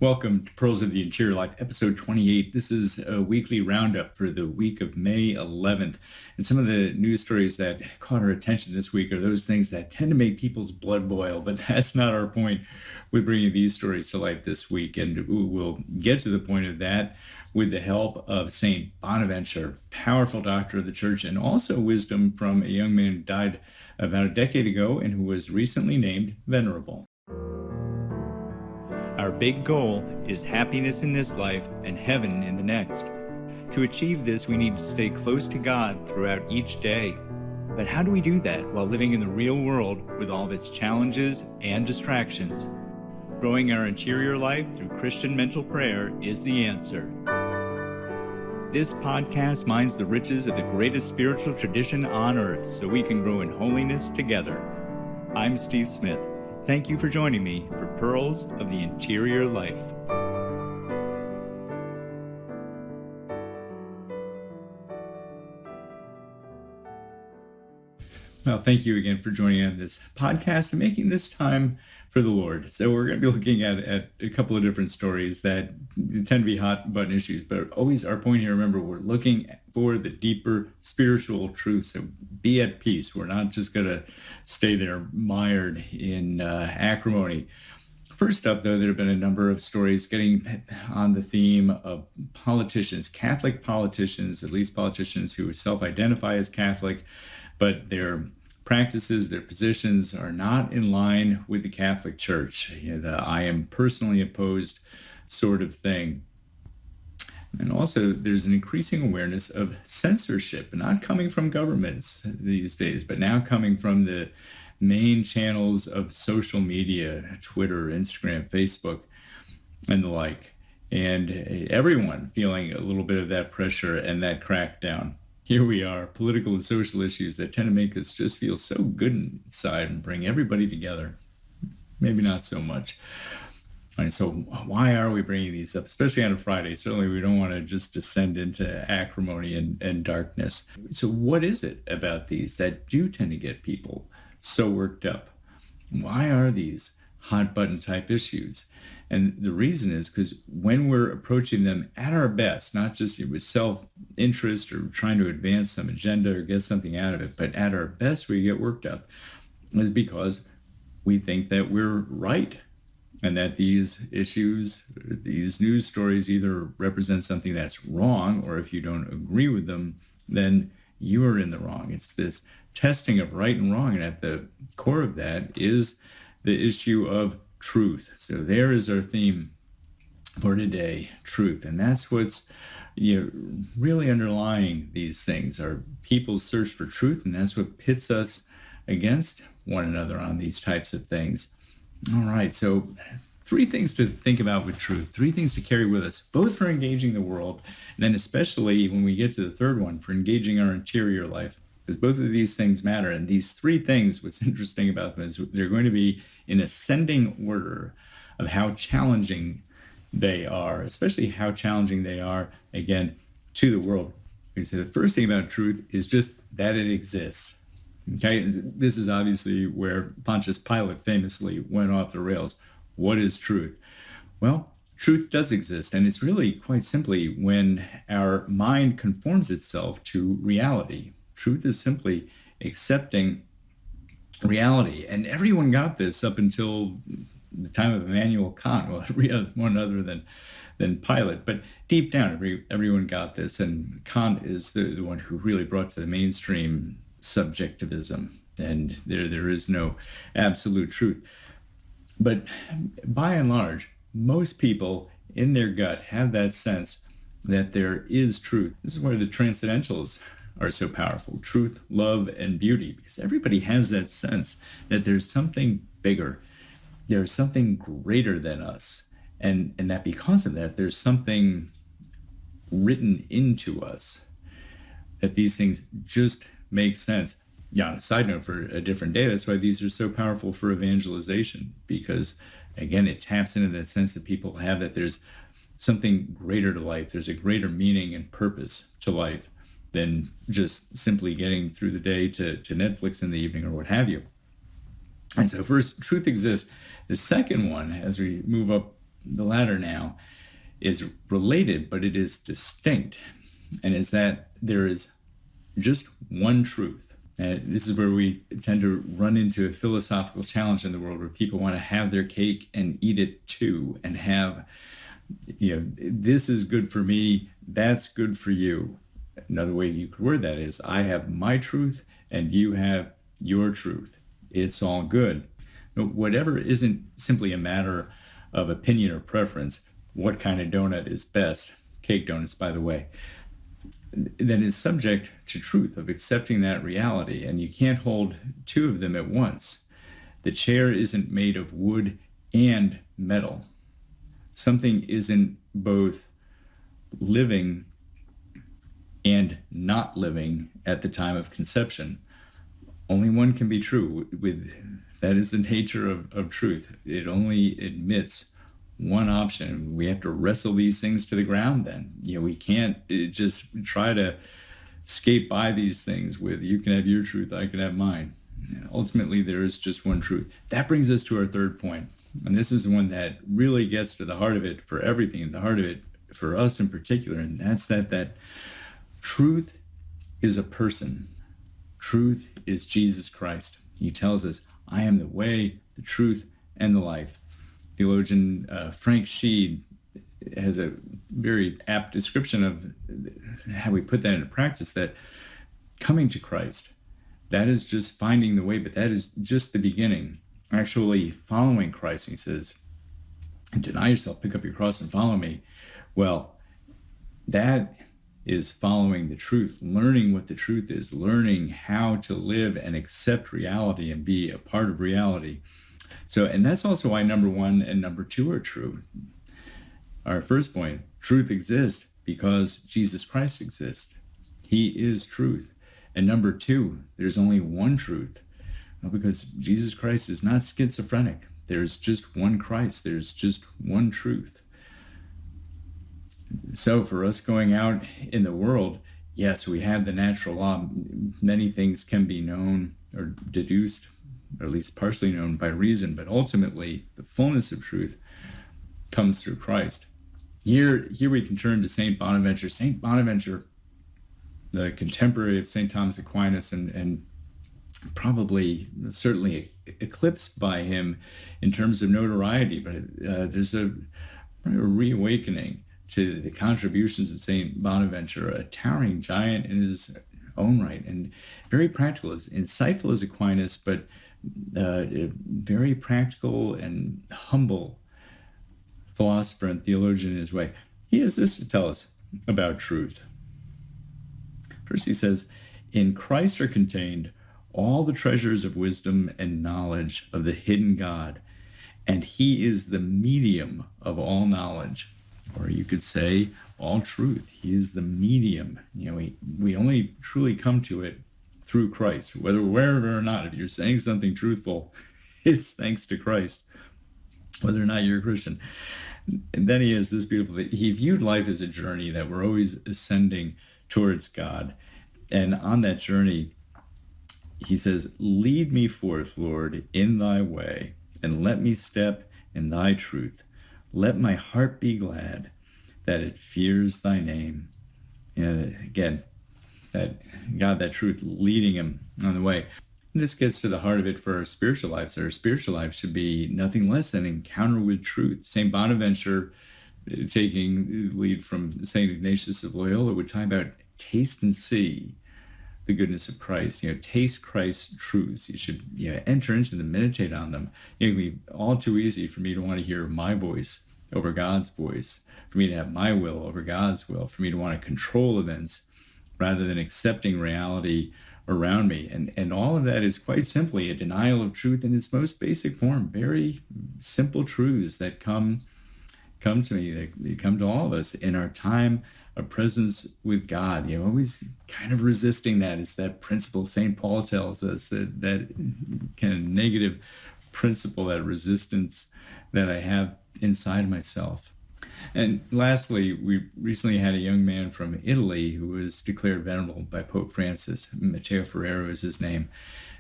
Welcome to Pearls of the Interior Life, episode 28. This is a weekly roundup for the week of May 11th. And some of the news stories that caught our attention this week are those things that tend to make people's blood boil, but that's not our point with bringing these stories to light this week. And we'll get to the point of that with the help of Saint Bonaventure, powerful doctor of the church, and also wisdom from a young man who died about a decade ago and who was recently named venerable. Our big goal is happiness in this life and heaven in the next. To achieve this, we need to stay close to God throughout each day. But how do we do that while living in the real world with all of its challenges and distractions? Growing our interior life through Christian mental prayer is the answer. This podcast mines the riches of the greatest spiritual tradition on earth so we can grow in holiness together. I'm Steve Smith. Thank you for joining me for Pearls of the Interior Life. Well, thank you again for joining on this podcast and making this time for the Lord. So we're going to be looking at a couple of different stories that tend to be hot button issues, but always our point here, remember, we're looking for the deeper spiritual truth. So be at peace. We're not just going to stay there mired in acrimony. First up, though, there have been a number of stories getting on the theme of politicians, Catholic politicians, at least politicians who self-identify as Catholic, but their practices, their positions are not in line with the Catholic Church. The I am personally opposed sort of thing. And also, there's an increasing awareness of censorship, not coming from governments these days, but now coming from the main channels of social media, Twitter, Instagram, Facebook, and the like. And everyone feeling a little bit of that pressure and that crackdown. Here we are, political and social issues that tend to make us just feel so good inside and bring everybody together. Maybe not so much. All right, so why are we bringing these up, especially on a Friday? Certainly we don't want to just descend into acrimony and darkness. So what is it about these that do tend to get people so worked up? Why are these hot button type issues? And the reason is because when we're approaching them at our best, not just with self-interest or trying to advance some agenda or get something out of it, but at our best we get worked up, is because we think that we're right and that these issues, these news stories either represent something that's wrong, or if you don't agree with them, then you are in the wrong. It's this testing of right and wrong, and at the core of that is the issue of truth. So there is our theme for today, truth. And that's what's really underlying these things, are people's search for truth, and that's what pits us against one another on these types of things. All right, so 3 things to think about with truth, 3 things to carry with us, both for engaging the world, and then especially when we get to the third one, for engaging our interior life, because both of these things matter. And these 3 things, what's interesting about them is they're going to be in ascending order of how challenging they are, especially how challenging they are, again, to the world. So the first thing about truth is just that it exists. Okay, this is obviously where Pontius Pilate famously went off the rails. What is truth? Well, truth does exist, and it's really quite simply when our mind conforms itself to reality. Truth is simply accepting reality, and everyone got this up until the time of Immanuel Kant. Well, one other than Pilate, but deep down, everyone got this, and Kant is the one who really brought to the mainstream subjectivism, and there is no absolute truth. But by and large, most people in their gut have that sense that there is truth. This is where the transcendentals are so powerful: truth, love, and beauty, because everybody has that sense that there's something bigger, there's something greater than us, and that because of that, there's something written into us, that these things just make sense. Yeah, on a side note for a different day, that's why these are so powerful for evangelization, because again, it taps into that sense that people have that there's something greater to life, there's a greater meaning and purpose to life than just simply getting through the day to Netflix in the evening or what have you. And so first, truth exists. The second one, as we move up the latter now is related, but it is distinct, and is that there is just one truth. This is where we tend to run into a philosophical challenge in the world, where people want to have their cake and eat it too, and have, this is good for me, that's good for you. Another way you could word that is, I have my truth and you have your truth. It's all good. But whatever isn't simply a matter of opinion or preference, what kind of donut is best, cake donuts, by the way, then is subject to truth of accepting that reality. And you can't hold two of them at once. The chair isn't made of wood and metal. Something isn't both living and not living at the time of conception. Only one can be true. That is the nature of truth. It only admits one option. We have to wrestle these things to the ground then. We can't just try to skate by these things with, you can have your truth, I can have mine. Ultimately, there is just one truth. That brings us to our third point. And this is the one that really gets to the heart of it for everything, the heart of it for us in particular. And that's that truth is a person. Truth is Jesus Christ. He tells us, I am the way, the truth, and the life. Theologian Frank Sheed has a very apt description of how we put that into practice, that coming to Christ, that is just finding the way, but that is just the beginning. Actually following Christ, he says, deny yourself, pick up your cross and follow me. Well, that is following the truth, learning what the truth is, learning how to live and accept reality and be a part of reality. So, and that's also why number one and number two are true. Our first point, truth exists because Jesus Christ exists. He is truth. And number two, there's only one truth, because Jesus Christ is not schizophrenic. There's just one Christ. There's just one truth. So for us going out in the world, yes, we have the natural law. Many things can be known or deduced, or at least partially known by reason, but ultimately the fullness of truth comes through Christ. Here we can turn to St. Bonaventure. St. Bonaventure, the contemporary of St. Thomas Aquinas, and probably certainly eclipsed by him in terms of notoriety, but there's a reawakening to the contributions of St. Bonaventure, a towering giant in his own right, and very practical, as insightful as Aquinas, but very practical and humble philosopher and theologian in his way. He has this to tell us about truth. First, he says, in Christ are contained all the treasures of wisdom and knowledge of the hidden God, and he is the medium of all knowledge. Or you could say all truth. He is the medium. We only truly come to it through Christ, wherever or not. If you're saying something truthful, it's thanks to Christ, whether or not you're a Christian. And then he has this beautiful thing. He viewed life as a journey, that we're always ascending towards God. And on that journey, he says, lead me forth, Lord, in thy way, and let me step in thy truth. Let my heart be glad that it fears thy name. Again, that God, that truth leading him on the way. And this gets to the heart of it for our spiritual lives. Our spiritual life should be nothing less than encounter with truth. St. Bonaventure, taking lead from St. Ignatius of Loyola, would talk about taste and see the goodness of Christ. Taste Christ's truths. You should enter into them, meditate on them. It can be all too easy for me to want to hear my voice over God's voice, for me to have my will over God's will, for me to want to control events rather than accepting reality around me. And all of that is quite simply a denial of truth in its most basic form. Very simple truths that come to me, they come to all of us in our time of presence with God. Always kind of resisting that. It's that principle St. Paul tells us, that kind of negative principle, that resistance that I have inside myself. And lastly, we recently had a young man from Italy who was declared venerable by Pope Francis. Matteo Ferrero is his name.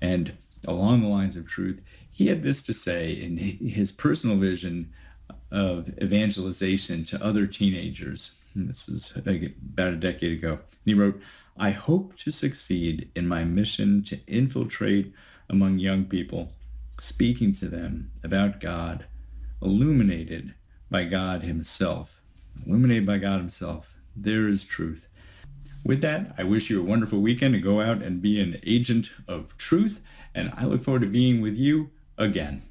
And along the lines of truth, he had this to say in his personal vision of evangelization to other teenagers. And this is about a decade ago. And he wrote, "I hope to succeed in my mission to infiltrate among young people, speaking to them about God, illuminated by God himself." Illuminated by God himself. There is truth. With that, I wish you a wonderful weekend to go out and be an agent of truth, and I look forward to being with you again.